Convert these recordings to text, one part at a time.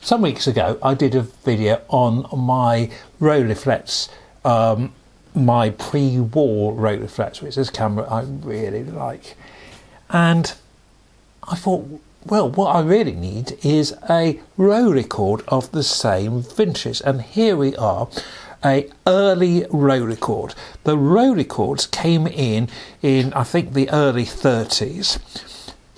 some weeks ago I did a video on my Rolleiflex, my pre-war Rolleiflex, which is a camera I really like. And I thought, well, what I really need is a Rolleicord of the same vintage. And here we are, a early Rolleicord. The Rolleicords came in I think the early 30s.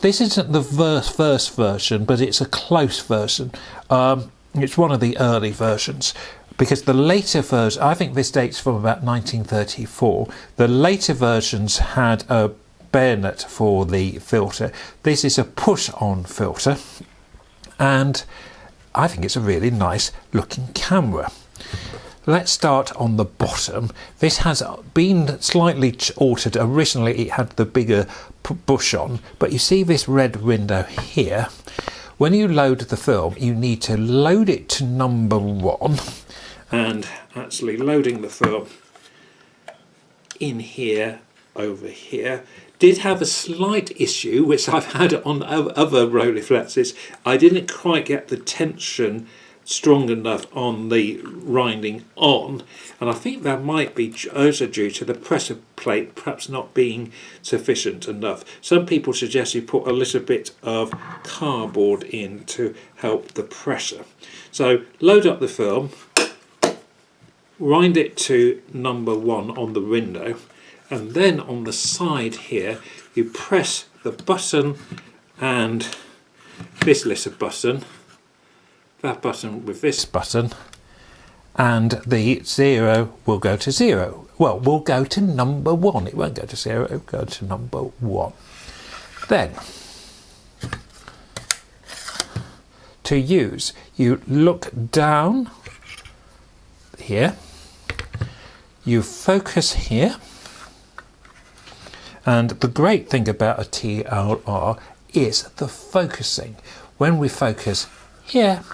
This isn't the first version, but it's a close version. It's one of the early versions, because the later version, I think this dates from about 1934. The later versions had a bayonet for the filter. This is a push-on filter, and I think it's a really nice looking camera. Let's start on the bottom. This has been slightly altered. Originally it had the bigger bush on, but you see this red window here. When you load the film, you need to load it to number 1, and actually loading the film in here, over here, did have a slight issue, which I've had on other Rolleiflexes. I didn't quite get the tension strong enough on the winding on, and I think that might be also due to the pressure plate perhaps not being sufficient enough. Some people suggest you put a little bit of cardboard in to help the pressure. So load up the film, wind it to number 1 on the window, and then on the side here you press the button, and this little button, that button with this button, and the 0 will go to 0. Well, we'll go to number 1. It won't go to 0, it'll go to number 1. Then, to use, you look down here, you focus here, and the great thing about a TLR is the focusing. When we focus here,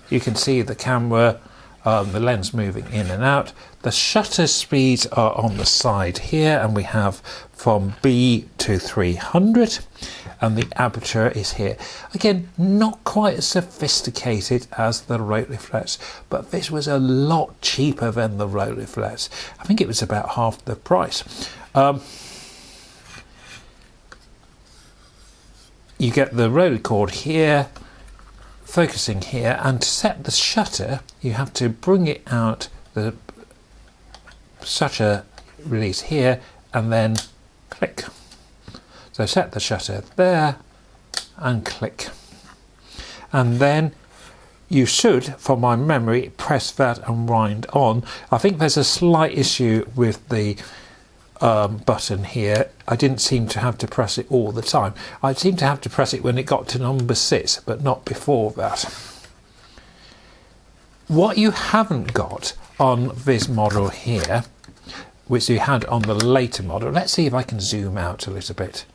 you can see the camera, the lens moving in and out. The shutter speeds are on the side here, and we have from B to 300, and the aperture is here. Again, not quite as sophisticated as the Rolleiflex, but this was a lot cheaper than the Rolleiflex. I think it was about half the price. You get the Rolleicord here, focusing here, and to set the shutter you have to bring it out, the shutter release here, and then click. So set the shutter there and click, and then you should, from my memory, press that and wind on. I think there's a slight issue with the button here. I didn't seem to have to press it all the time. I seemed to have to press it when it got to number 6, but not before that. What you haven't got on this model here, which you had on the later model, let's see if I can zoom out a little bit.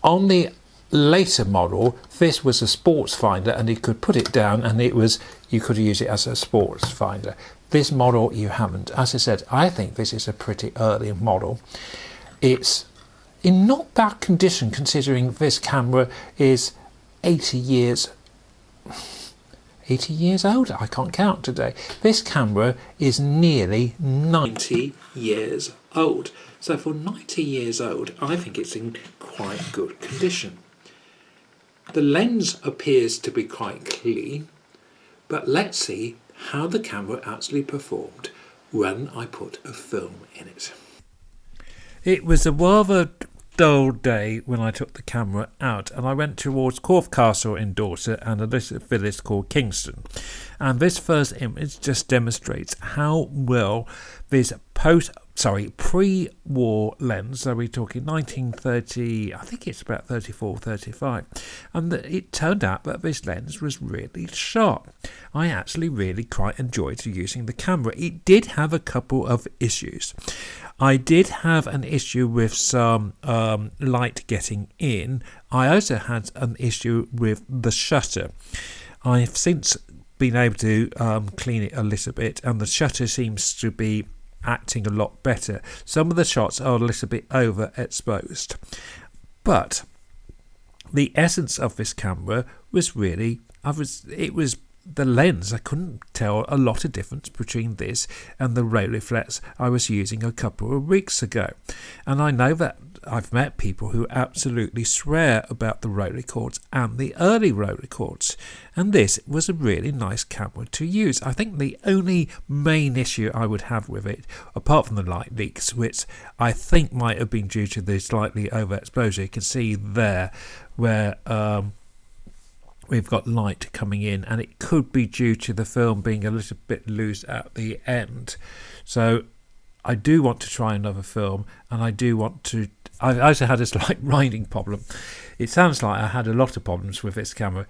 On the later model, this was a sports finder, and you could put it down and you could use it as a sports finder. This model you haven't. As I said, I think this is a pretty early model. It's in not bad condition considering this camera is 80 years old. I can't count today. This camera is nearly 90 years old. So for 90 years old, I think it's in quite good condition. The lens appears to be quite clean, but let's see how the camera actually performed when I put a film in it. It was a rather dull day when I took the camera out, and I went towards Corfe Castle in Dorset and a little village called Kingston, and this first image just demonstrates how well this pre-war lens, so we're talking 1930, I think it's about 34, 35, and it turned out that this lens was really sharp. I actually really quite enjoyed using the camera. It did have a couple of issues. I did have an issue with some light getting in. I also had an issue with the shutter. I've since been able to clean it a little bit, and the shutter seems to be acting a lot better. Some of the shots are a little bit overexposed, but the essence of this camera was really, it was the lens. I couldn't tell a lot of difference between this and the Rolleiflex I was using a couple of weeks ago. And I know that I've met people who absolutely swear about the Rolleicords and the early Rolleicords, and this was a really nice camera to use. I think the only main issue I would have with it, apart from the light leaks, which I think might have been due to the slightly overexposure, you can see there where we've got light coming in, and it could be due to the film being a little bit loose at the end. So I do want to try another film, and I do want to. I also had a slight grinding problem. It sounds like I had a lot of problems with this camera.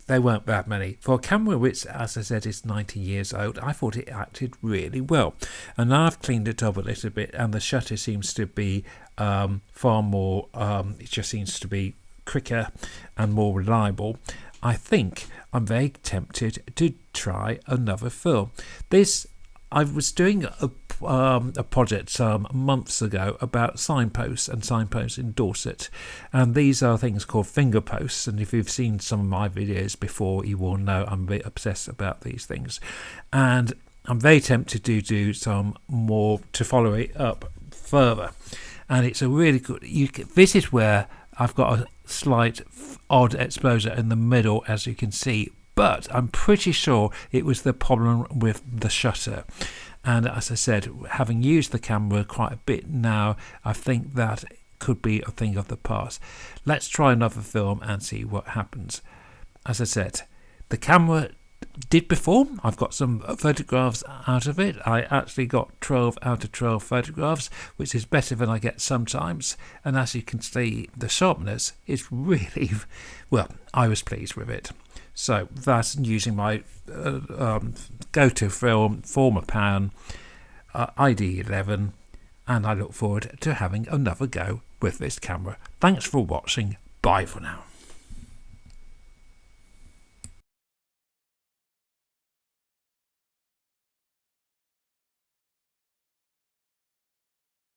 They weren't that many. For a camera which, as I said, is 90 years old, I thought it acted really well. And now I've cleaned it up a little bit, and the shutter seems to be far more, it just seems to be quicker and more reliable. I think I'm very tempted to try another film. I was doing a project some months ago about signposts and signposts in Dorset, and these are things called finger posts, and if you've seen some of my videos before, you will know I'm a bit obsessed about these things, and I'm very tempted to do some more to follow it up further. And it's a really good, this is where I've got a slight odd exposure in the middle, as you can see, but I'm pretty sure it was the problem with the shutter. And as I said, having used the camera quite a bit now, I think that could be a thing of the past. Let's try another film and see what happens. As I said, the camera did perform. I've got some photographs out of it. I actually got 12 out of 12 photographs, which is better than I get sometimes. And as you can see, the sharpness is really, well, I was pleased with it. So that's using my go-to film, former pan, ID11, and I look forward to having another go with this camera. Thanks for watching. Bye for now.